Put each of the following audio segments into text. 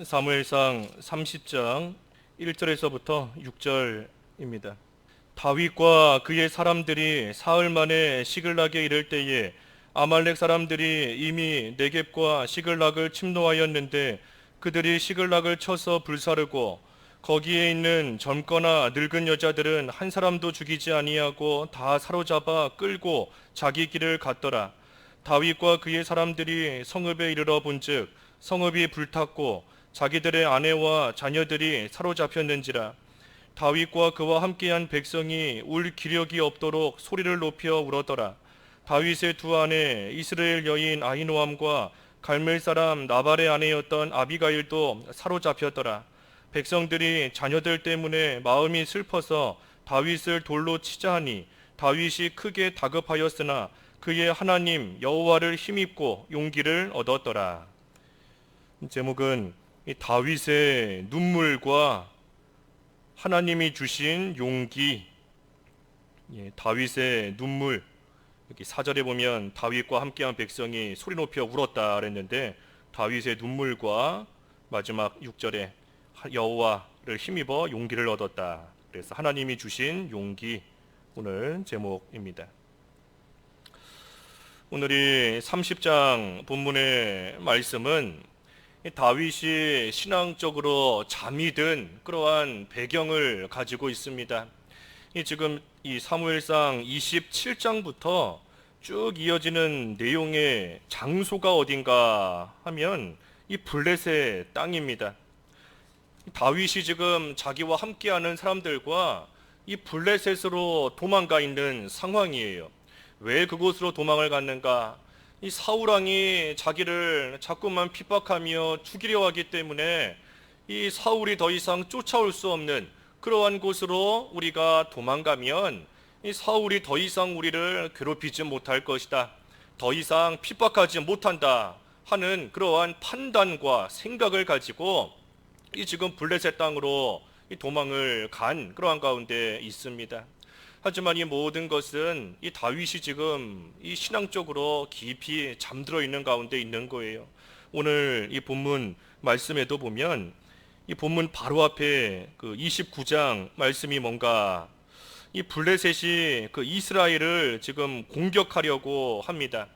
사무엘상 30장 1절에서부터 6절입니다. 다윗과 그의 사람들이 사흘 만에 시글락에 이를 때에 아말렉 사람들이 이미 네겝과 시글락을 침노하였는데 그들이 시글락을 쳐서 불사르고 거기에 있는 젊거나 늙은 여자들은 한 사람도 죽이지 아니하고 다 사로잡아 끌고 자기 길을 갔더라. 다윗과 그의 사람들이 성읍에 이르러 본즉 성읍이 불탔고 자기들의 아내와 자녀들이 사로잡혔는지라. 다윗과 그와 함께한 백성이 울 기력이 없도록 소리를 높여 울었더라. 다윗의 두 아내 이스라엘 여인 아히노암과 갈멜 사람 나발의 아내였던 아비가일도 사로잡혔더라. 백성들이 자녀들 때문에 마음이 슬퍼서 다윗을 돌로 치자 하니 다윗이 크게 다급하였으나 그의 하나님 여호와를 힘입고 용기를 얻었더라. 제목은 이 다윗의 눈물과 하나님이 주신 용기. 다윗의 눈물. 여기 4절에 보면 다윗과 함께한 백성이 소리 높여 울었다 그랬는데 다윗의 눈물과 마지막 6절에 여호와를 힘입어 용기를 얻었다. 그래서 하나님이 주신 용기, 오늘 제목입니다. 오늘이 30장 본문의 말씀은 다윗이 신앙적으로 잠이 든 그러한 배경을 가지고 있습니다. 지금 이 사무엘상 27장부터 쭉 이어지는 내용의 장소가 어딘가 하면 이 블레셋 땅입니다. 다윗이 지금 자기와 함께하는 사람들과 이 블레셋으로 도망가 있는 상황이에요. 왜 그곳으로 도망을 갔는가? 이 사울왕이 자기를 자꾸만 핍박하며 죽이려 하기 때문에 이 사울이 더 이상 쫓아올 수 없는 그러한 곳으로 우리가 도망가면 이 사울이 더 이상 우리를 괴롭히지 못할 것이다. 더 이상 핍박하지 못한다 하는 그러한 판단과 생각을 가지고 이 지금 블레셋 땅으로 이 도망을 간 그러한 가운데 있습니다. 하지만 이 모든 것은 이 다윗이 지금 이 신앙적으로 깊이 잠들어 있는 가운데 있는 거예요. 오늘 이 본문 말씀에도 보면 이 본문 바로 앞에 그 29장 말씀이 뭔가 이 블레셋이 그 이스라엘을 지금 공격하려고 합니다.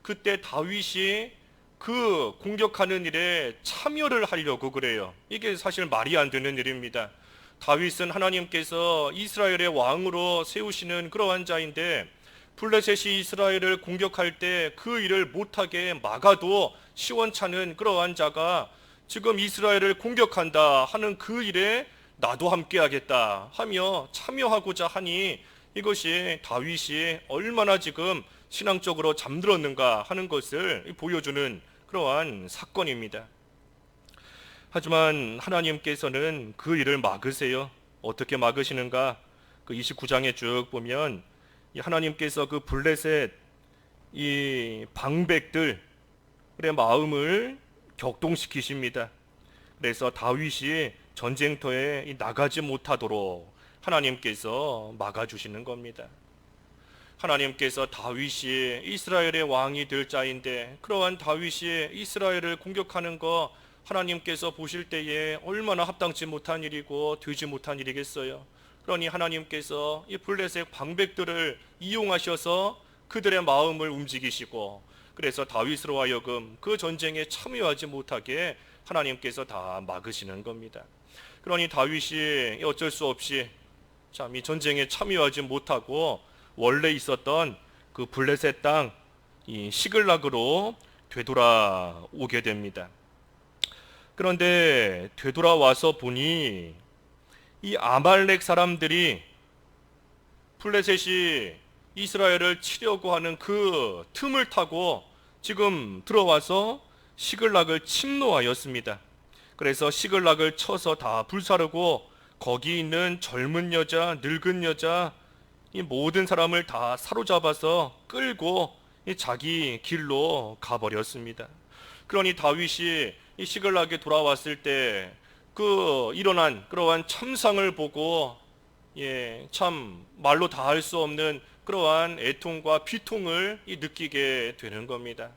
그때 다윗이 그 공격하는 일에 참여를 하려고 그래요. 이게 사실 말이 안 되는 일입니다. 다윗은 하나님께서 이스라엘의 왕으로 세우시는 그러한 자인데 블레셋이 이스라엘을 공격할 때 그 일을 못하게 막아도 시원찮은 그러한 자가 지금 이스라엘을 공격한다 하는 그 일에 나도 함께하겠다 하며 참여하고자 하니 이것이 다윗이 얼마나 지금 신앙적으로 잠들었는가 하는 것을 보여주는 그러한 사건입니다. 하지만 하나님께서는 그 일을 막으세요. 어떻게 막으시는가? 그 29장에 쭉 보면 하나님께서 그 블레셋 이 방백들의 마음을 격동시키십니다. 그래서 다윗이 전쟁터에 나가지 못하도록 하나님께서 막아주시는 겁니다. 하나님께서 다윗이 이스라엘의 왕이 될 자인데 그러한 다윗이 이스라엘을 공격하는 거 하나님께서 보실 때에 얼마나 합당치 못한 일이고 되지 못한 일이겠어요. 그러니 하나님께서 이 블레셋 방백들을 이용하셔서 그들의 마음을 움직이시고 그래서 다윗으로 하여금 그 전쟁에 참여하지 못하게 하나님께서 다 막으시는 겁니다. 그러니 다윗이 어쩔 수 없이 참 이 전쟁에 참여하지 못하고 원래 있었던 그 블레셋 땅 이 시글락으로 되돌아오게 됩니다. 그런데 되돌아와서 보니 이 아말렉 사람들이 블레셋이 이스라엘을 치려고 하는 그 틈을 타고 지금 들어와서 시글락을 침노하였습니다. 그래서 시글락을 쳐서 다 불사르고 거기 있는 젊은 여자, 늙은 여자, 이 모든 사람을 다 사로잡아서 끌고 자기 길로 가버렸습니다. 그러니 다윗이 이 시글락에 돌아왔을 때 그 일어난 그러한 참상을 보고 참 말로 다 할 수 없는 그러한 애통과 비통을 느끼게 되는 겁니다.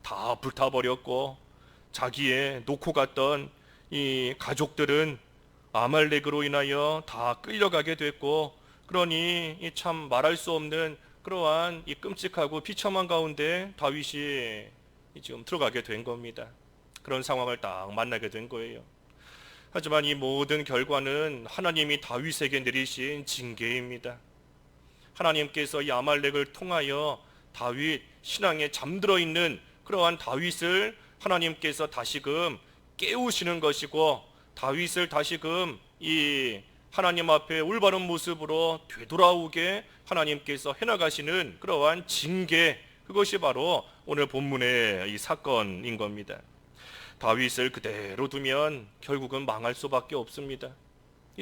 다 불타버렸고 자기의 놓고 갔던 이 가족들은 아말렉으로 인하여 다 끌려가게 됐고, 그러니 이 참 말할 수 없는 그러한 이 끔찍하고 비참한 가운데 다윗이 지금 들어가게 된 겁니다. 그런 상황을 딱 만나게 된 거예요. 하지만 이 모든 결과는 하나님이 다윗에게 내리신 징계입니다. 하나님께서 이 아말렉을 통하여 다윗 신앙에 잠들어 있는 그러한 다윗을 하나님께서 다시금 깨우시는 것이고, 다윗을 다시금 이 하나님 앞에 올바른 모습으로 되돌아오게 하나님께서 해나가시는 그러한 징계, 그것이 바로 오늘 본문의 이 사건인 겁니다. 다윗을 그대로 두면 결국은 망할 수밖에 없습니다.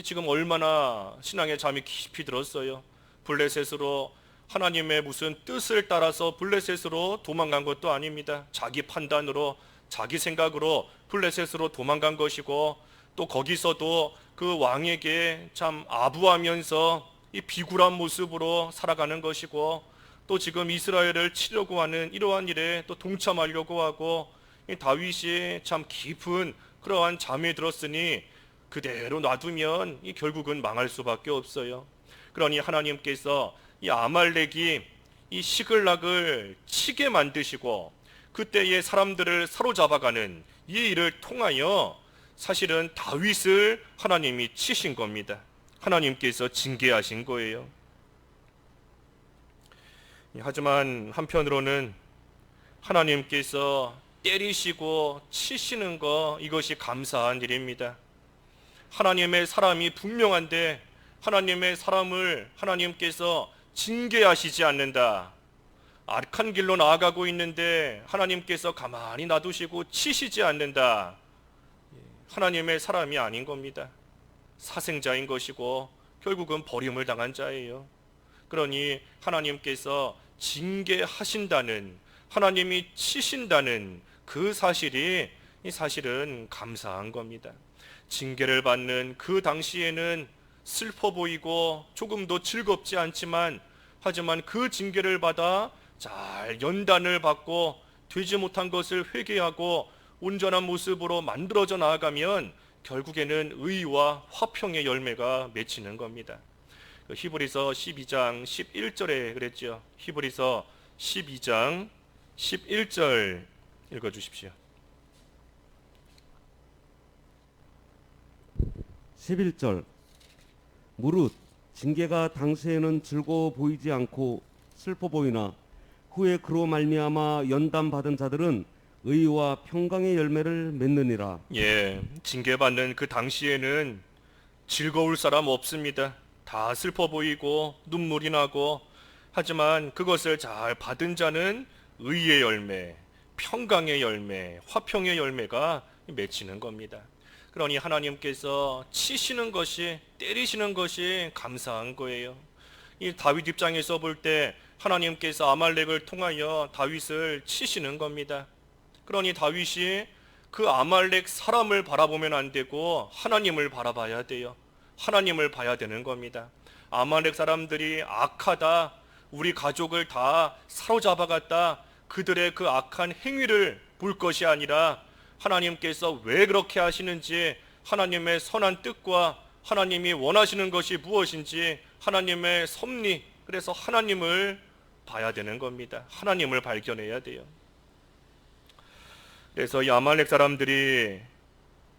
지금 얼마나 신앙에 잠이 깊이 들었어요. 블레셋으로, 하나님의 무슨 뜻을 따라서 블레셋으로 도망간 것도 아닙니다. 자기 판단으로, 자기 생각으로 블레셋으로 도망간 것이고, 또 거기서도 그 왕에게 참 아부하면서 이 비굴한 모습으로 살아가는 것이고, 또 지금 이스라엘을 치려고 하는 이러한 일에 또 동참하려고 하고, 이 다윗이 참 깊은 그러한 잠에 들었으니 그대로 놔두면 이 결국은 망할 수밖에 없어요. 그러니 하나님께서 이 아말렉이 이 시글락을 치게 만드시고 그때의 사람들을 사로잡아가는 이 일을 통하여 사실은 다윗을 하나님이 치신 겁니다. 하나님께서 징계하신 거예요. 하지만 한편으로는 하나님께서 때리시고 치시는 거, 이것이 감사한 일입니다. 하나님의 사람이 분명한데 하나님의 사람을 하나님께서 징계하시지 않는다. 악한 길로 나아가고 있는데 하나님께서 가만히 놔두시고 치시지 않는다. 하나님의 사람이 아닌 겁니다. 사생자인 것이고 결국은 버림을 당한 자예요. 그러니 하나님께서 징계하신다는, 하나님이 치신다는 그 사실이 사실은 감사한 겁니다. 징계를 받는 그 당시에는 슬퍼 보이고 조금도 즐겁지 않지만, 하지만 그 징계를 받아 잘 연단을 받고 되지 못한 것을 회개하고 온전한 모습으로 만들어져 나아가면 결국에는 의와 화평의 열매가 맺히는 겁니다. 히브리서 12장 11절에 그랬죠. 히브리서 12장 11절 읽어주십시오. 11절 무릇 징계가 당시에는 즐거워 보이지 않고 슬퍼 보이나 후에 그로 말미암아 연단 받은 자들은 의와 평강의 열매를 맺느니라. 징계받는 그 당시에는 즐거울 사람 없습니다. 다 슬퍼 보이고 눈물이 나고, 하지만 그것을 잘 받은 자는 의의 열매, 평강의 열매, 화평의 열매가 맺히는 겁니다. 그러니 하나님께서 치시는 것이, 때리시는 것이 감사한 거예요. 이 다윗 입장에서 볼 때 하나님께서 아말렉을 통하여 다윗을 치시는 겁니다. 그러니 다윗이 그 아말렉 사람을 바라보면 안 되고 하나님을 바라봐야 돼요. 하나님을 봐야 되는 겁니다. 아말렉 사람들이 악하다, 우리 가족을 다 사로잡아갔다, 그들의 그 악한 행위를 볼 것이 아니라 하나님께서 왜 그렇게 하시는지, 하나님의 선한 뜻과 하나님이 원하시는 것이 무엇인지, 하나님의 섭리, 그래서 하나님을 봐야 되는 겁니다. 하나님을 발견해야 돼요. 그래서 이 아말렉 사람들이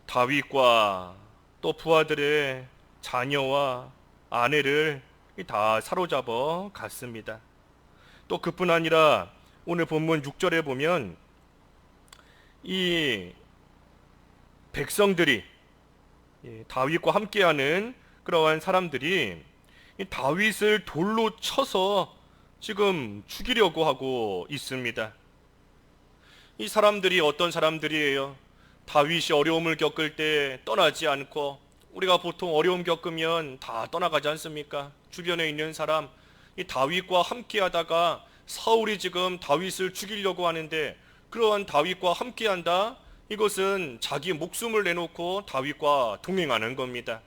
다윗과 또 부하들의 자녀와 아내를 다 사로잡아 갔습니다. 또 그뿐 아니라 오늘 본문 6절에 보면 이 백성들이, 다윗과 함께하는 그러한 사람들이 다윗을 돌로 쳐서 지금 죽이려고 하고 있습니다. 이 사람들이 어떤 사람들이에요? 다윗이 어려움을 겪을 때 떠나지 않고, 우리가 보통 어려움 겪으면 다 떠나가지 않습니까? 주변에 있는 사람, 이 다윗과 함께하다가 사울이 지금 다윗을 죽이려고 하는데, 그러한 다윗과 함께한다? 이것은 자기 목숨을 내놓고 다윗과 동행하는 겁니다.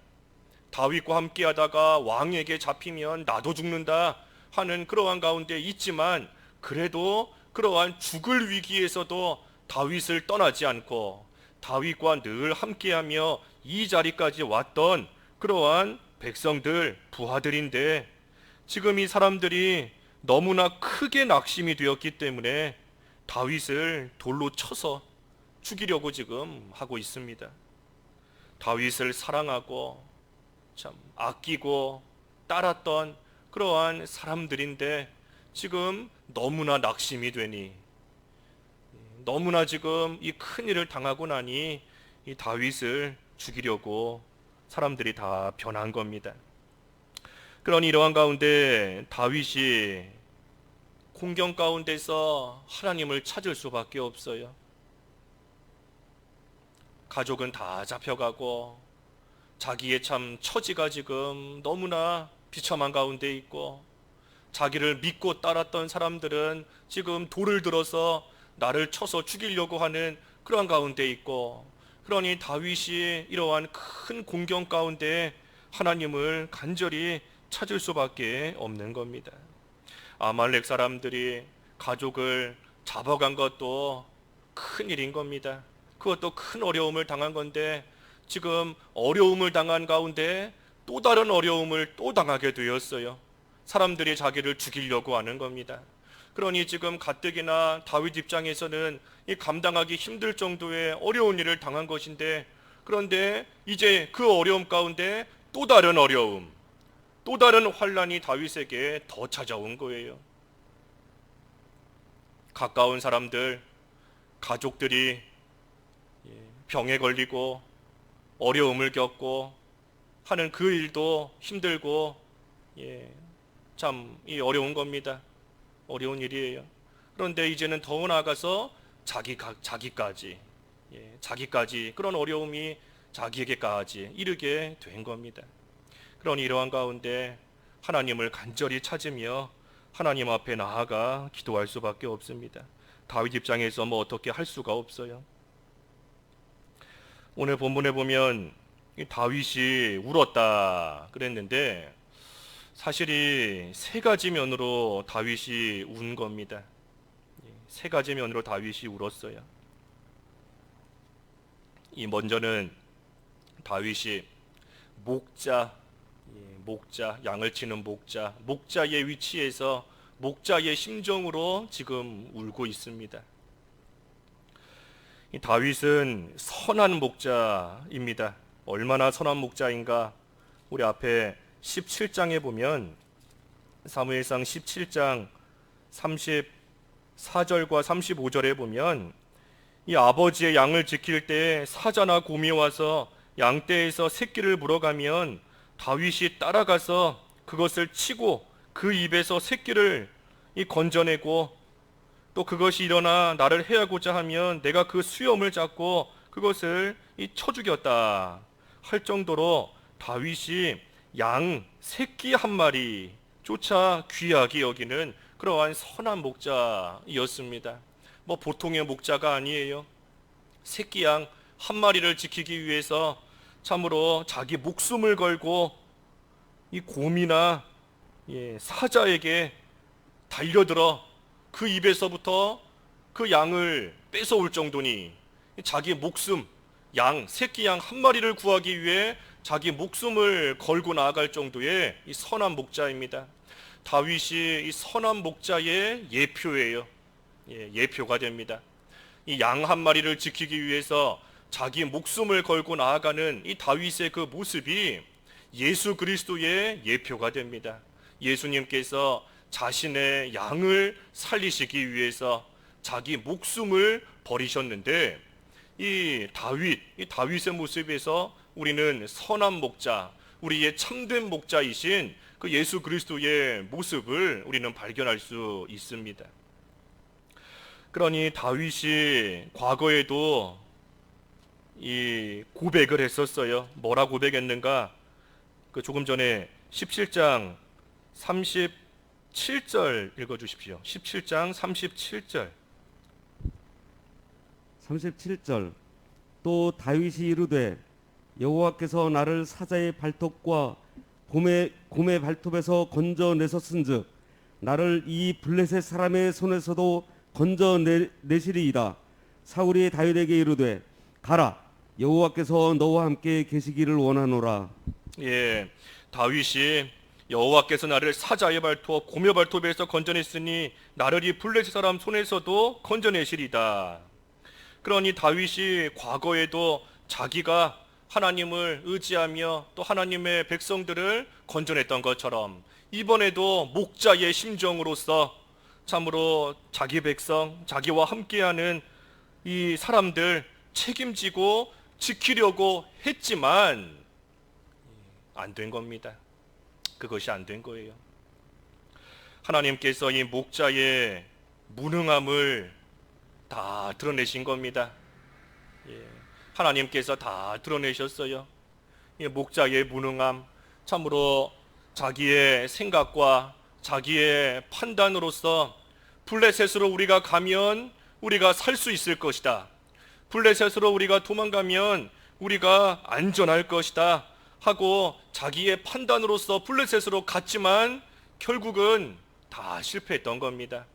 다윗과 함께하다가 왕에게 잡히면 나도 죽는다 하는 그러한 가운데 있지만, 그래도 그러한 죽을 위기에서도 다윗을 떠나지 않고 다윗과 늘 함께하며 이 자리까지 왔던 그러한 백성들, 부하들인데 지금 이 사람들이 너무나 크게 낙심이 되었기 때문에 다윗을 돌로 쳐서 죽이려고 지금 하고 있습니다. 다윗을 사랑하고 참 아끼고 따랐던 그러한 사람들인데 지금 너무나 낙심이 되니, 너무나 지금 이 큰일을 당하고 나니 이 다윗을 죽이려고 사람들이 다 변한 겁니다. 그런 이러한 가운데 다윗이 공경 가운데서 하나님을 찾을 수밖에 없어요. 가족은 다 잡혀가고 자기의 참 처지가 지금 너무나 비참한 가운데 있고 자기를 믿고 따랐던 사람들은 지금 돌을 들어서 나를 쳐서 죽이려고 하는 그러한 가운데 있고, 그러니 다윗이 이러한 큰 공경 가운데 하나님을 간절히 찾을 수밖에 없는 겁니다. 아말렉 사람들이 가족을 잡아간 것도 큰 일인 겁니다. 그것도 큰 어려움을 당한 건데 지금 어려움을 당한 가운데 또 다른 어려움을 또 당하게 되었어요. 사람들이 자기를 죽이려고 하는 겁니다. 그러니 지금 가뜩이나 다윗 입장에서는 이 감당하기 힘들 정도의 어려운 일을 당한 것인데, 그런데 이제 그 어려움 가운데 또 다른 어려움, 또 다른 환난이 다윗에게 더 찾아온 거예요. 가까운 사람들, 가족들이 병에 걸리고 어려움을 겪고 하는 그 일도 힘들고 참 어려운 겁니다. 어려운 일이에요. 그런데 이제는 더 나아가서 자기까지 그런 어려움이 자기에게까지 이르게 된 겁니다. 그러니 이러한 가운데 하나님을 간절히 찾으며 하나님 앞에 나아가 기도할 수밖에 없습니다. 다윗 입장에서 뭐 어떻게 할 수가 없어요. 오늘 본문에 보면 다윗이 울었다 그랬는데 사실이 세 가지 면으로 다윗이 운 겁니다. 세 가지 면으로 다윗이 울었어요. 이 먼저는 다윗이 목자, 양을 치는 목자의 위치에서 목자의 심정으로 지금 울고 있습니다. 이 다윗은 선한 목자입니다. 얼마나 선한 목자인가? 우리 앞에 17장에 보면 사무엘상 17장 34절과 35절에 보면 이 아버지의 양을 지킬 때 사자나 곰이 와서 양떼에서 새끼를 물어가면 다윗이 따라가서 그것을 치고 그 입에서 새끼를 건져내고, 또 그것이 일어나 나를 해하고자 하면 내가 그 수염을 잡고 그것을 쳐 죽였다 할 정도로 다윗이 양 새끼 한 마리조차 귀하게 여기는 그러한 선한 목자였습니다. 뭐 보통의 목자가 아니에요. 새끼 양 한 마리를 지키기 위해서 참으로 자기 목숨을 걸고 이 곰이나 사자에게 달려들어 그 입에서부터 그 양을 뺏어올 정도니 자기 목숨, 새끼 양 한 마리를 구하기 위해 자기 목숨을 걸고 나아갈 정도의 이 선한 목자입니다. 다윗이 이 선한 목자의 예표예요. 예표가 됩니다. 이 양 한 마리를 지키기 위해서 자기 목숨을 걸고 나아가는 이 다윗의 그 모습이 예수 그리스도의 예표가 됩니다. 예수님께서 자신의 양을 살리시기 위해서 자기 목숨을 버리셨는데 이 다윗의 모습에서 우리는 선한 목자, 우리의 참된 목자이신 그 예수 그리스도의 모습을 우리는 발견할 수 있습니다. 그러니 다윗이 과거에도 이 고백을 했었어요. 뭐라 고백했는가? 그 조금 전에 17장 37절 읽어주십시오. 17장 37절. 37절. 또 다윗이 이르되 여호와께서 나를 사자의 발톱과 곰의 발톱에서 건져내셨은즉 나를 이 블레셋 사람의 손에서도 건져내시리이다. 사울이 다윗에게 이르되 가라 여호와께서 너와 함께 계시기를 원하노라. 예, 다윗이 여호와께서 나를 사자의 발톱 고며 발톱에서 건져냈으니 나를 이 블레셋 사람 손에서도 건져내시리다. 그러니 다윗이 과거에도 자기가 하나님을 의지하며 또 하나님의 백성들을 건져냈던 것처럼 이번에도 목자의 심정으로서 참으로 자기 백성, 자기와 함께하는 이 사람들 책임지고 지키려고 했지만 안 된 겁니다. 그것이 안 된 거예요. 하나님께서 이 목자의 무능함을 다 드러내신 겁니다. 예, 하나님께서 다 드러내셨어요. 이 목자의 무능함, 참으로 자기의 생각과 자기의 판단으로서 블레셋으로 우리가 가면 우리가 살 수 있을 것이다. 블레셋으로 우리가 도망가면 우리가 안전할 것이다 하고 자기의 판단으로서 블레셋으로 갔지만 결국은 다 실패했던 겁니다.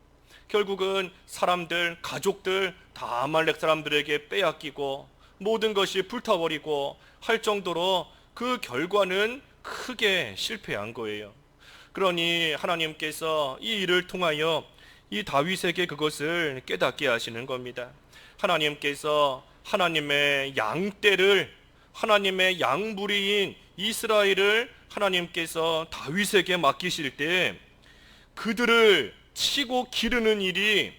결국은 사람들, 가족들 다 아말렉 사람들에게 빼앗기고 모든 것이 불타버리고 할 정도로 그 결과는 크게 실패한 거예요. 그러니 하나님께서 이 일을 통하여 이 다윗에게 그것을 깨닫게 하시는 겁니다. 하나님께서 하나님의 양떼를, 하나님의 양부리인 이스라엘을 하나님께서 다윗에게 맡기실 때 그들을 치고 기르는 일이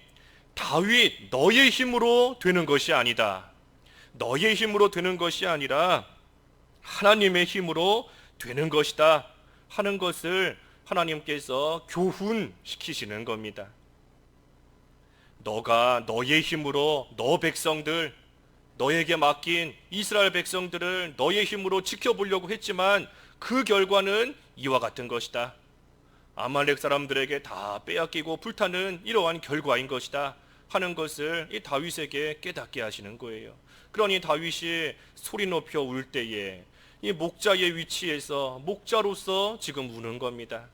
다윗 너의 힘으로 되는 것이 아니다. 너의 힘으로 되는 것이 아니라 하나님의 힘으로 되는 것이다 하는 것을 하나님께서 교훈시키시는 겁니다. 너가 너의 힘으로 너 백성들, 너에게 맡긴 이스라엘 백성들을 너의 힘으로 지켜보려고 했지만 그 결과는 이와 같은 것이다. 아말렉 사람들에게 다 빼앗기고 불타는 이러한 결과인 것이다 하는 것을 이 다윗에게 깨닫게 하시는 거예요. 그러니 다윗이 소리 높여 울 때에 이 목자의 위치에서 목자로서 지금 우는 겁니다.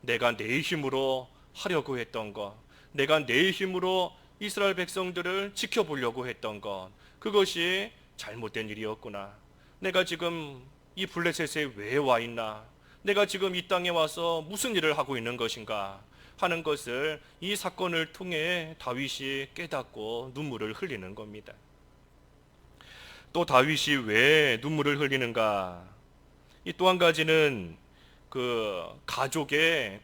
내가 내 힘으로 하려고 했던 것, 내가 내 힘으로 이스라엘 백성들을 지켜보려고 했던 것, 그것이 잘못된 일이었구나. 내가 지금 이 블레셋에 왜 와 있나? 내가 지금 이 땅에 와서 무슨 일을 하고 있는 것인가? 하는 것을 이 사건을 통해 다윗이 깨닫고 눈물을 흘리는 겁니다. 또 다윗이 왜 눈물을 흘리는가? 이 또 한 가지는 그 가족의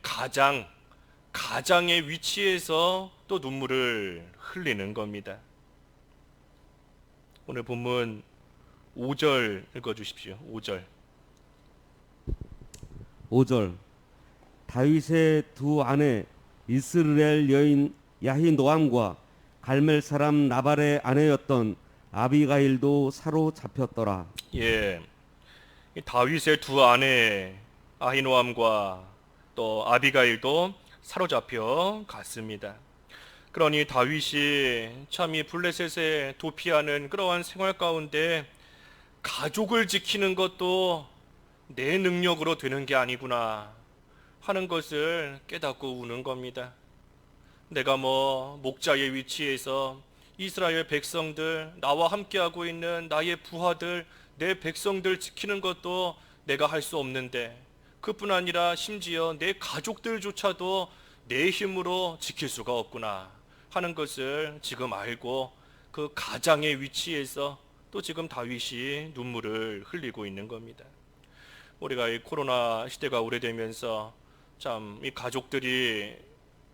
가장의 위치에서 또 눈물을 흘리는 겁니다. 오늘 본문 5절 읽어주십시오. 5절. 5절 다윗의 두 아내 이스라엘 여인 야히노암과 갈멜 사람 나발의 아내였던 아비가일도 사로잡혔더라. 예, 이 다윗의 두 아내 아히노암과 또 아비가일도 사로잡혀 갔습니다. 그러니 다윗이 참 이 블레셋에 도피하는 그러한 생활 가운데 가족을 지키는 것도 내 능력으로 되는 게 아니구나 하는 것을 깨닫고 우는 겁니다. 내가 목자의 위치에서 이스라엘 백성들, 나와 함께하고 있는 나의 부하들, 내 백성들 지키는 것도 내가 할 수 없는데 그뿐 아니라 심지어 내 가족들조차도 내 힘으로 지킬 수가 없구나 하는 것을 지금 알고 그 가장의 위치에서 또 지금 다윗이 눈물을 흘리고 있는 겁니다. 우리가 이 코로나 시대가 오래되면서 참 이 가족들이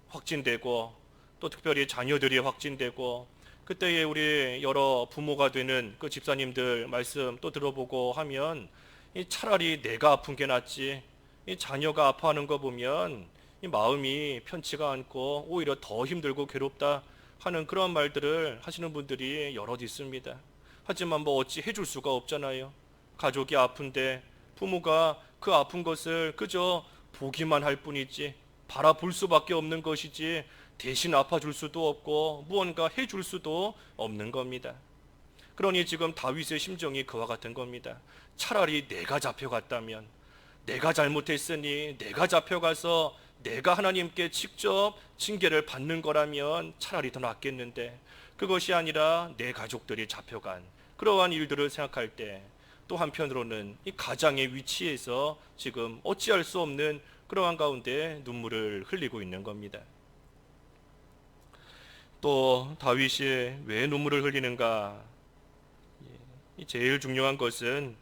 확진되고 또 특별히 자녀들이 확진되고 그때에 우리 여러 부모가 되는 그 집사님들 말씀 또 들어보고 하면 차라리 내가 아픈 게 낫지 이 자녀가 아파하는 거 보면 이 마음이 편치가 않고 오히려 더 힘들고 괴롭다 하는 그런 말들을 하시는 분들이 여럿 있습니다. 하지만 어찌 해줄 수가 없잖아요. 가족이 아픈데 부모가 그 아픈 것을 그저 보기만 할 뿐이지 바라볼 수밖에 없는 것이지 대신 아파줄 수도 없고 무언가 해줄 수도 없는 겁니다. 그러니 지금 다윗의 심정이 그와 같은 겁니다. 차라리 내가 잡혀갔다면, 내가 잘못했으니 내가 잡혀가서 내가 하나님께 직접 징계를 받는 거라면 차라리 더 낫겠는데 그것이 아니라 내 가족들이 잡혀간 그러한 일들을 생각할 때 또 한편으로는 이 가장의 위치에서 지금 어찌할 수 없는 그러한 가운데 눈물을 흘리고 있는 겁니다. 또 다윗이 왜 눈물을 흘리는가? 제일 중요한 것은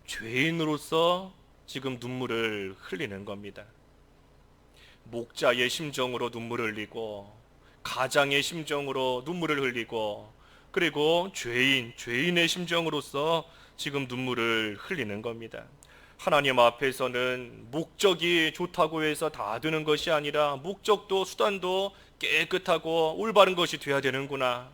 죄인으로서 지금 눈물을 흘리는 겁니다. 목자의 심정으로 눈물을 흘리고 가장의 심정으로 눈물을 흘리고 그리고 죄인의 심정으로서 지금 눈물을 흘리는 겁니다. 하나님 앞에서는 목적이 좋다고 해서 다 되는 것이 아니라 목적도 수단도 깨끗하고 올바른 것이 돼야 되는구나.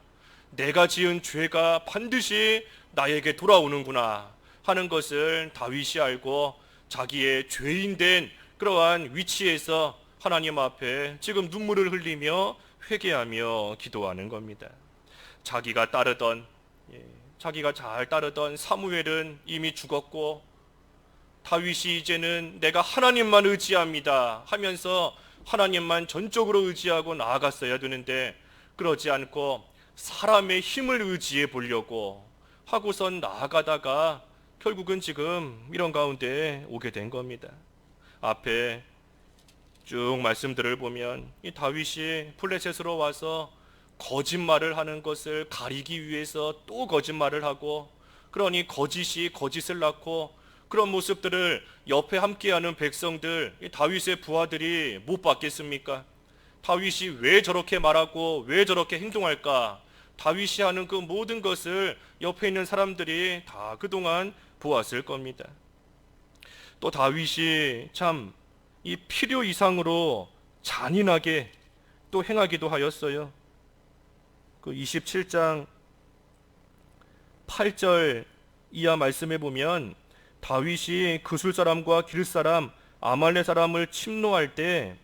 내가 지은 죄가 반드시 나에게 돌아오는구나 하는 것을 다윗이 알고 자기의 죄인된 그러한 위치에서 하나님 앞에 지금 눈물을 흘리며 회개하며 기도하는 겁니다. 자기가 잘 따르던 사무엘은 이미 죽었고 다윗이 이제는 내가 하나님만 의지합니다 하면서 하나님만 전적으로 의지하고 나아갔어야 되는데 그러지 않고 사람의 힘을 의지해 보려고 하고선 나아가다가 결국은 지금 이런 가운데 오게 된 겁니다. 앞에 쭉 말씀들을 보면 이 다윗이 블레셋으로 와서 거짓말을 하는 것을 가리기 위해서 또 거짓말을 하고 그러니 거짓이 거짓을 낳고 그런 모습들을 옆에 함께하는 백성들, 다윗의 부하들이 못 봤겠습니까? 다윗이 왜 저렇게 말하고 왜 저렇게 행동할까? 다윗이 하는 그 모든 것을 옆에 있는 사람들이 다 그동안 보았을 겁니다. 또 다윗이 참 이 필요 이상으로 잔인하게 또 행하기도 하였어요. 그 27장 8절 이하 말씀에 보면 다윗이 그술 사람과 길 사람 아말렉 사람을 침노할 때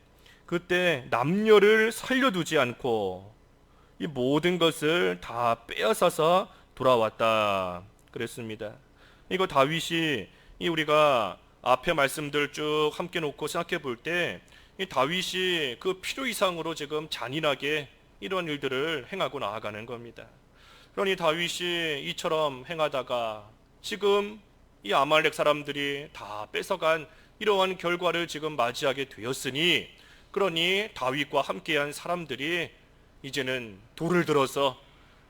그때 남녀를 살려두지 않고 이 모든 것을 다 빼앗아서 돌아왔다 그랬습니다. 이거 다윗이 우리가 앞에 말씀들 쭉 함께 놓고 생각해 볼 때 이 다윗이 그 필요 이상으로 지금 잔인하게 이런 일들을 행하고 나아가는 겁니다. 그러니 다윗이 이처럼 행하다가 지금 이 아말렉 사람들이 다 뺏어간 이러한 결과를 지금 맞이하게 되었으니 그러니 다윗과 함께한 사람들이 이제는 돌을 들어서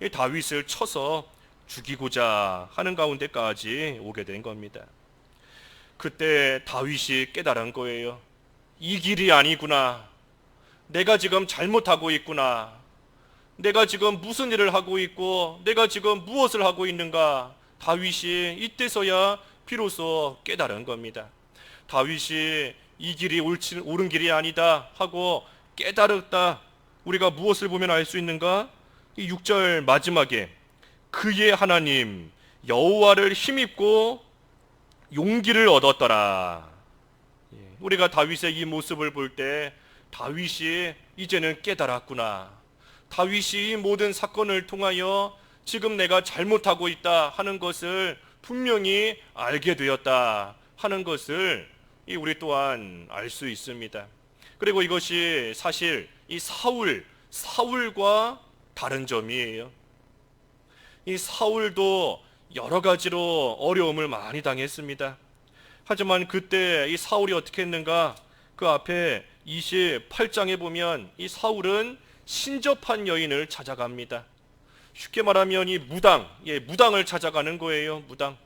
이 다윗을 쳐서 죽이고자 하는 가운데까지 오게 된 겁니다. 그때 다윗이 깨달은 거예요. 이 길이 아니구나. 내가 지금 잘못하고 있구나. 내가 지금 무슨 일을 하고 있고 내가 지금 무엇을 하고 있는가. 다윗이 이때서야 비로소 깨달은 겁니다. 다윗이 이 길이 옳은 길이 아니다 하고 깨달았다. 우리가 무엇을 보면 알 수 있는가? 이 6절 마지막에 그의 하나님 여호와를 힘입고 용기를 얻었더라. 우리가 다윗의 이 모습을 볼 때 다윗이 이제는 깨달았구나. 다윗이 이 모든 사건을 통하여 지금 내가 잘못하고 있다 하는 것을 분명히 알게 되었다 하는 것을 우리 또한 알 수 있습니다. 그리고 이것이 사실 이 사울과 다른 점이에요. 이 사울도 여러 가지로 어려움을 많이 당했습니다. 하지만 그때 이 사울이 어떻게 했는가? 그 앞에 28장에 보면 이 사울은 신접한 여인을 찾아갑니다. 쉽게 말하면 이 무당을 찾아가는 거예요. 무당.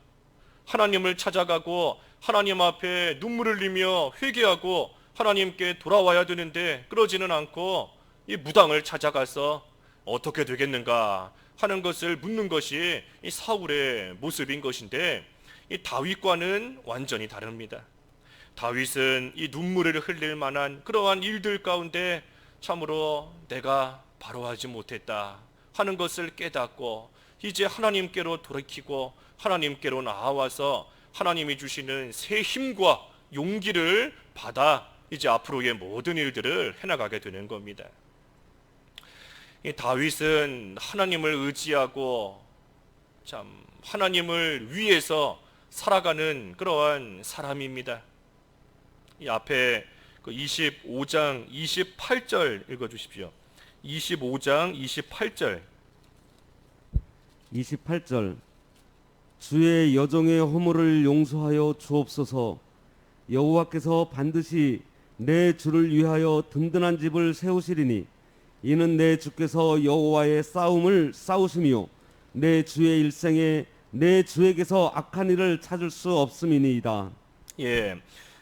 하나님을 찾아가고 하나님 앞에 눈물을 흘리며 회개하고 하나님께 돌아와야 되는데 그러지는 않고 이 무당을 찾아가서 어떻게 되겠는가 하는 것을 묻는 것이 이 사울의 모습인 것인데 이 다윗과는 완전히 다릅니다. 다윗은 이 눈물을 흘릴 만한 그러한 일들 가운데 참으로 내가 바로 하지 못했다 하는 것을 깨닫고 이제 하나님께로 돌이키고 하나님께로 나아와서 하나님이 주시는 새 힘과 용기를 받아 이제 앞으로의 모든 일들을 해나가게 되는 겁니다. 이 다윗은 하나님을 의지하고 참 하나님을 위해서 살아가는 그러한 사람입니다. 이 앞에 그 25장 28절 읽어주십시오. 25장 28절. 28절 주의 여종의 허물을 용서하여 주옵소서. 여호와께서 반드시 내 주를 위하여 든든한 집을 세우시리니 이는 내 주께서 여호와의 싸움을 싸우시며 내 주의 일생에 내 주에게서 악한 일을 찾을 수 없음이니이다. 예,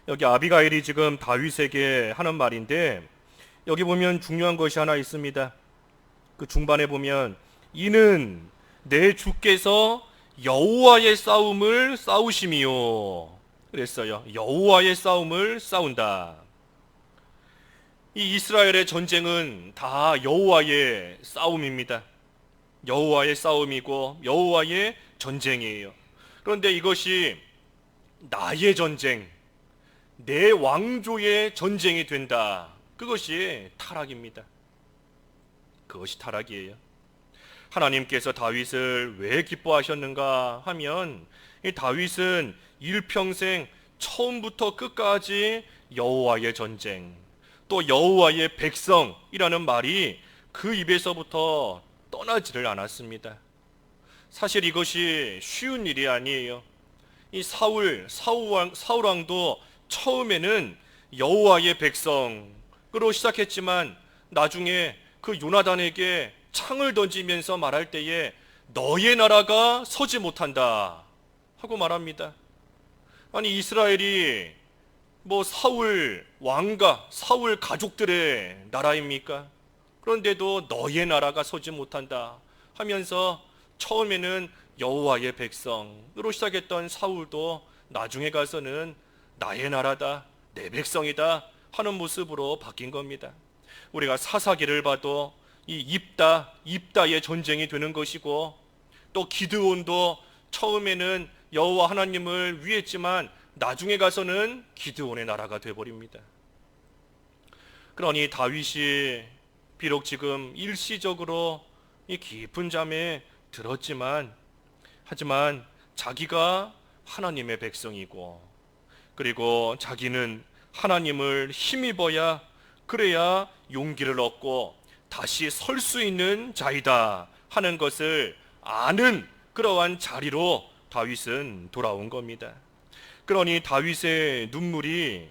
여기 아비가일이 지금 다윗에게 하는 말인데 여기 보면 중요한 것이 하나 있습니다. 그 중반에 보면 이는 내 주께서 여호와의 싸움을 싸우심이요 그랬어요. 여호와의 싸움을 싸운다. 이 이스라엘의 전쟁은 다 여호와의 싸움입니다. 여호와의 싸움이고 여호와의 전쟁이에요. 그런데 이것이 나의 전쟁, 내 왕조의 전쟁이 된다. 그것이 타락입니다. 그것이 타락이에요. 하나님께서 다윗을 왜 기뻐하셨는가 하면 이 다윗은 일평생 처음부터 끝까지 여호와의 전쟁, 또 여호와의 백성이라는 말이 그 입에서부터 떠나지를 않았습니다. 사실 이것이 쉬운 일이 아니에요. 이 사울 왕도 처음에는 여호와의 백성으로 시작했지만 나중에 그 요나단에게 창을 던지면서 말할 때에 너의 나라가 서지 못한다 하고 말합니다. 아니 이스라엘이 뭐 사울 왕가, 사울 가족들의 나라입니까? 그런데도 너의 나라가 서지 못한다 하면서 처음에는 여호와의 백성으로 시작했던 사울도 나중에 가서는 나의 나라다, 내 백성이다 하는 모습으로 바뀐 겁니다. 우리가 사사기를 봐도 이 입다의 전쟁이 되는 것이고 또 기드온도 처음에는 여호와 하나님을 위했지만 나중에 가서는 기드온의 나라가 되어버립니다. 그러니 다윗이 비록 지금 일시적으로 이 깊은 잠에 들었지만 하지만 자기가 하나님의 백성이고 그리고 자기는 하나님을 힘입어야 그래야 용기를 얻고 다시 설 수 있는 자이다 하는 것을 아는 그러한 자리로 다윗은 돌아온 겁니다. 그러니 다윗의 눈물이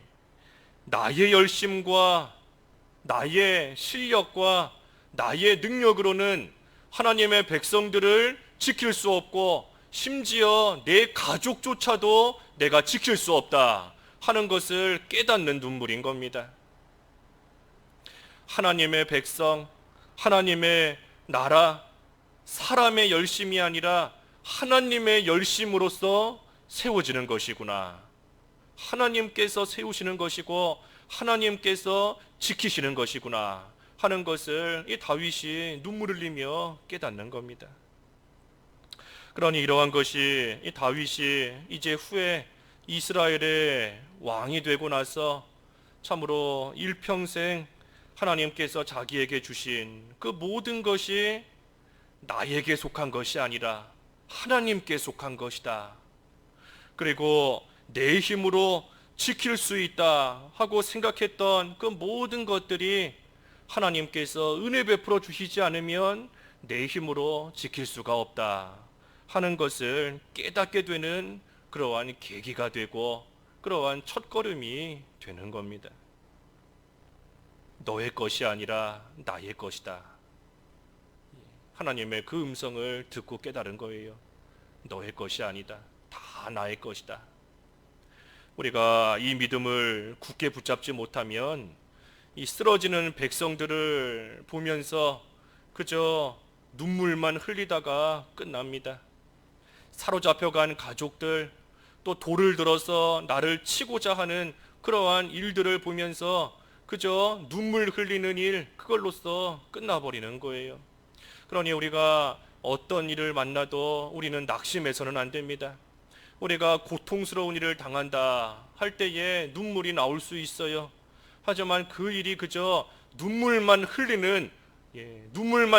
나의 열심과 나의 실력과 나의 능력으로는 하나님의 백성들을 지킬 수 없고 심지어 내 가족조차도 내가 지킬 수 없다 하는 것을 깨닫는 눈물인 겁니다. 하나님의 백성, 하나님의 나라, 사람의 열심이 아니라 하나님의 열심으로서 세워지는 것이구나. 하나님께서 세우시는 것이고 하나님께서 지키시는 것이구나 하는 것을 이 다윗이 눈물 흘리며 깨닫는 겁니다. 그러니 이러한 것이 이 다윗이 이제 후에 이스라엘의 왕이 되고 나서 참으로 일평생 하나님께서 자기에게 주신 그 모든 것이 나에게 속한 것이 아니라 하나님께 속한 것이다. 그리고 내 힘으로 지킬 수 있다 하고 생각했던 그 모든 것들이 하나님께서 은혜 베풀어 주시지 않으면 내 힘으로 지킬 수가 없다 하는 것을 깨닫게 되는 그러한 계기가 되고 그러한 첫걸음이 되는 겁니다. 너의 것이 아니라 나의 것이다. 하나님의 그 음성을 듣고 깨달은 거예요. 너의 것이 아니다. 다 나의 것이다. 우리가 이 믿음을 굳게 붙잡지 못하면 이 쓰러지는 백성들을 보면서 그저 눈물만 흘리다가 끝납니다. 사로잡혀간 가족들, 또 돌을 들어서 나를 치고자 하는 그러한 일들을 보면서 그저 눈물 흘리는 일, 그걸로써 끝나버리는 거예요. 그러니 우리가 어떤 일을 만나도 우리는 낙심해서는 안 됩니다. 우리가 고통스러운 일을 당한다 할 때에 눈물이 나올 수 있어요. 하지만 그 일이 그저 눈물만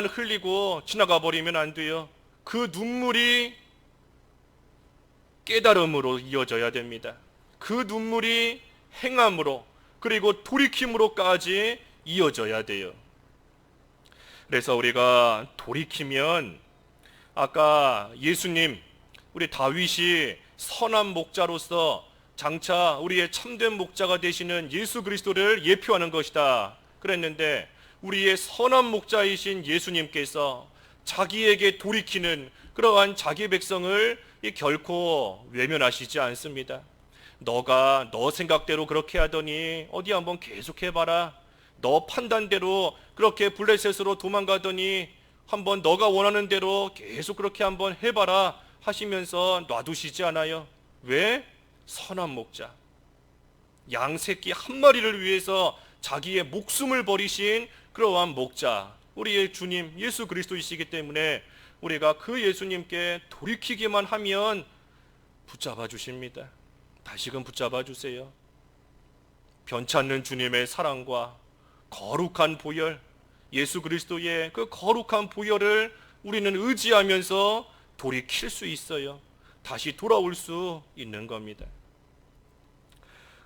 흘리고 지나가 버리면 안 돼요. 그 눈물이 깨달음으로 이어져야 됩니다. 그 눈물이 행함으로 그리고 돌이킴으로까지 이어져야 돼요. 그래서 우리가 돌이키면 아까 예수님, 우리 다윗이 선한 목자로서 장차 우리의 참된 목자가 되시는 예수 그리스도를 예표하는 것이다 그랬는데, 우리의 선한 목자이신 예수님께서 자기에게 돌이키는 그러한 자기 백성을 결코 외면하시지 않습니다. 너가 너 생각대로 그렇게 하더니 어디 한번 계속해봐라. 너 판단대로 그렇게 블레셋으로 도망가더니 한번 너가 원하는 대로 계속 그렇게 한번 해봐라 하시면서 놔두시지 않아요. 왜? 선한 목자, 양 새끼 한 마리를 위해서 자기의 목숨을 버리신 그러한 목자, 우리의 주님 예수 그리스도이시기 때문에 우리가 그 예수님께 돌이키기만 하면 붙잡아 주십니다. 다시금 붙잡아 주세요. 변찮는 주님의 사랑과 거룩한 보혈, 예수 그리스도의 그 거룩한 보혈을 우리는 의지하면서 돌이킬 수 있어요. 다시 돌아올 수 있는 겁니다.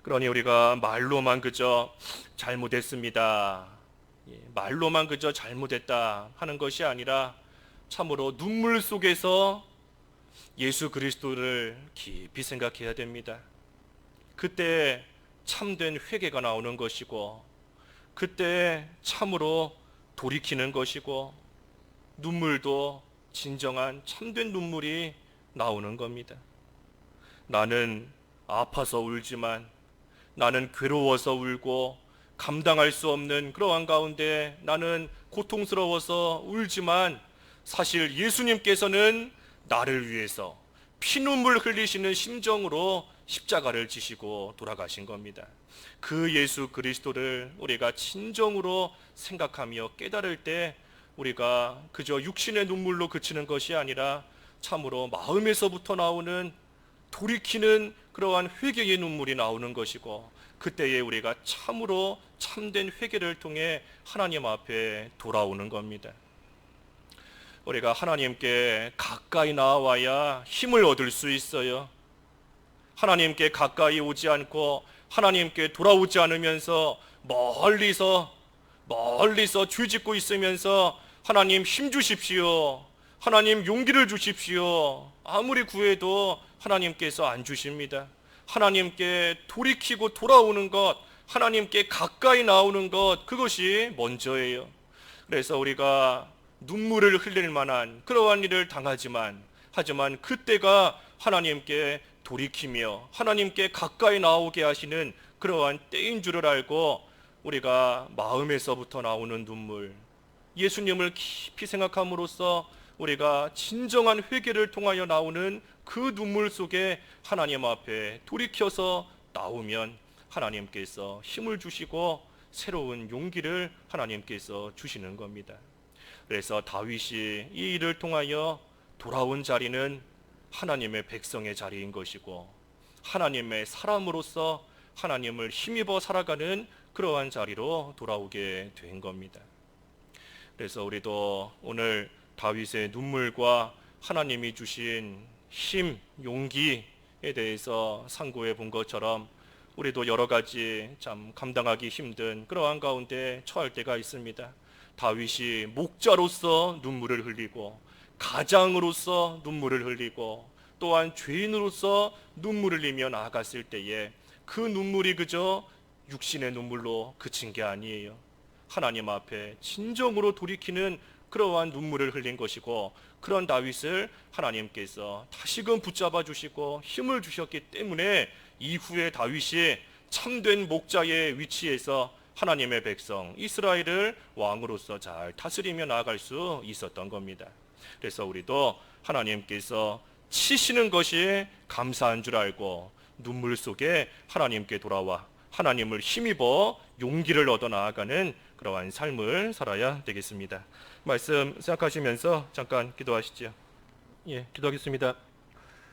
그러니 우리가 말로만 그저 잘못했습니다, 말로만 그저 잘못했다 하는 것이 아니라 참으로 눈물 속에서 예수 그리스도를 깊이 생각해야 됩니다. 그때 참된 회개가 나오는 것이고, 그때 참으로 돌이키는 것이고, 눈물도 진정한 참된 눈물이 나오는 겁니다. 나는 아파서 울지만, 나는 괴로워서 울고 감당할 수 없는 그러한 가운데 나는 고통스러워서 울지만, 사실 예수님께서는 나를 위해서 피눈물 흘리시는 심정으로 십자가를 지시고 돌아가신 겁니다. 그 예수 그리스도를 우리가 진정으로 생각하며 깨달을 때 우리가 그저 육신의 눈물로 그치는 것이 아니라 참으로 마음에서부터 나오는 돌이키는 그러한 회개의 눈물이 나오는 것이고, 그때에 우리가 참으로 참된 회개를 통해 하나님 앞에 돌아오는 겁니다. 우리가 하나님께 가까이 나와야 힘을 얻을 수 있어요. 하나님께 가까이 오지 않고 하나님께 돌아오지 않으면서 멀리서 죄짓고 있으면서 하나님 힘 주십시오, 하나님 용기를 주십시오, 아무리 구해도 하나님께서 안 주십니다. 하나님께 돌이키고 돌아오는 것, 하나님께 가까이 나오는 것, 그것이 먼저예요. 그래서 우리가 눈물을 흘릴 만한 그러한 일을 하지만 그때가 하나님께 돌이키며 하나님께 가까이 나오게 하시는 그러한 때인 줄을 알고, 우리가 마음에서부터 나오는 눈물, 예수님을 깊이 생각함으로써 우리가 진정한 회개를 통하여 나오는 그 눈물 속에 하나님 앞에 돌이켜서 나오면 하나님께서 힘을 주시고 새로운 용기를 하나님께서 주시는 겁니다. 그래서 다윗이 이 일을 통하여 돌아온 자리는 하나님의 백성의 자리인 것이고, 하나님의 사람으로서 하나님을 힘입어 살아가는 그러한 자리로 돌아오게 된 겁니다. 그래서 우리도 오늘 다윗의 눈물과 하나님이 주신 힘, 용기에 대해서 상고해 본 것처럼 우리도 여러 가지 참 감당하기 힘든 그러한 가운데 처할 때가 있습니다. 다윗이 목자로서 눈물을 흘리고, 가장으로서 눈물을 흘리고, 또한 죄인으로서 눈물을 흘리며 나아갔을 때에 그 눈물이 그저 육신의 눈물로 그친 게 아니에요. 하나님 앞에 진정으로 돌이키는 그러한 눈물을 흘린 것이고, 그런 다윗을 하나님께서 다시금 붙잡아 주시고 힘을 주셨기 때문에 이후에 다윗이 참된 목자의 위치에서 하나님의 백성 이스라엘을 왕으로서 잘 다스리며 나아갈 수 있었던 겁니다. 그래서 우리도 하나님께서 치시는 것이 감사한 줄 알고 눈물 속에 하나님께 돌아와 하나님을 힘입어 용기를 얻어 나아가는 그러한 삶을 살아야 되겠습니다. 말씀 생각하시면서 잠깐 기도하시죠. 기도하겠습니다.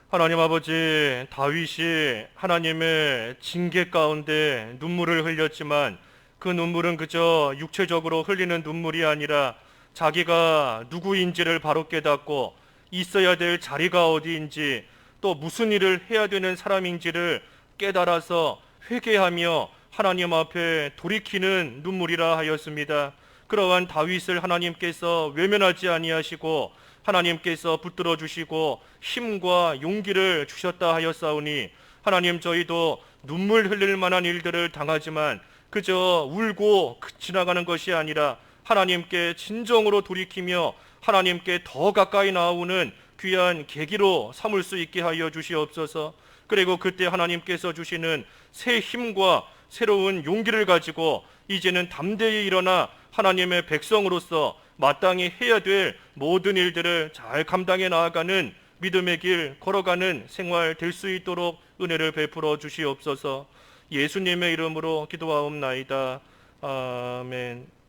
하나님 아버지, 다윗이 하나님의 징계 가운데 눈물을 흘렸지만 그 눈물은 그저 육체적으로 흘리는 눈물이 아니라 자기가 누구인지를 바로 깨닫고 있어야 될 자리가 어디인지, 또 무슨 일을 해야 되는 사람인지를 깨달아서 회개하며 하나님 앞에 돌이키는 눈물이라 하였습니다. 그러한 다윗을 하나님께서 외면하지 아니하시고 하나님께서 붙들어 주시고 힘과 용기를 주셨다 하였사오니 하나님, 저희도 눈물 흘릴 만한 일들을 당하지만 그저 울고 지나가는 것이 아니라 하나님께 진정으로 돌이키며 하나님께 더 가까이 나아오는 귀한 계기로 삼을 수 있게 하여 주시옵소서. 그리고 그때 하나님께서 주시는 새 힘과 새로운 용기를 가지고 이제는 담대히 일어나 하나님의 백성으로서 마땅히 해야 될 모든 일들을 잘 감당해 나아가는 믿음의 길 걸어가는 생활 될 수 있도록 은혜를 베풀어 주시옵소서. 예수님의 이름으로 기도하옵나이다. 아멘.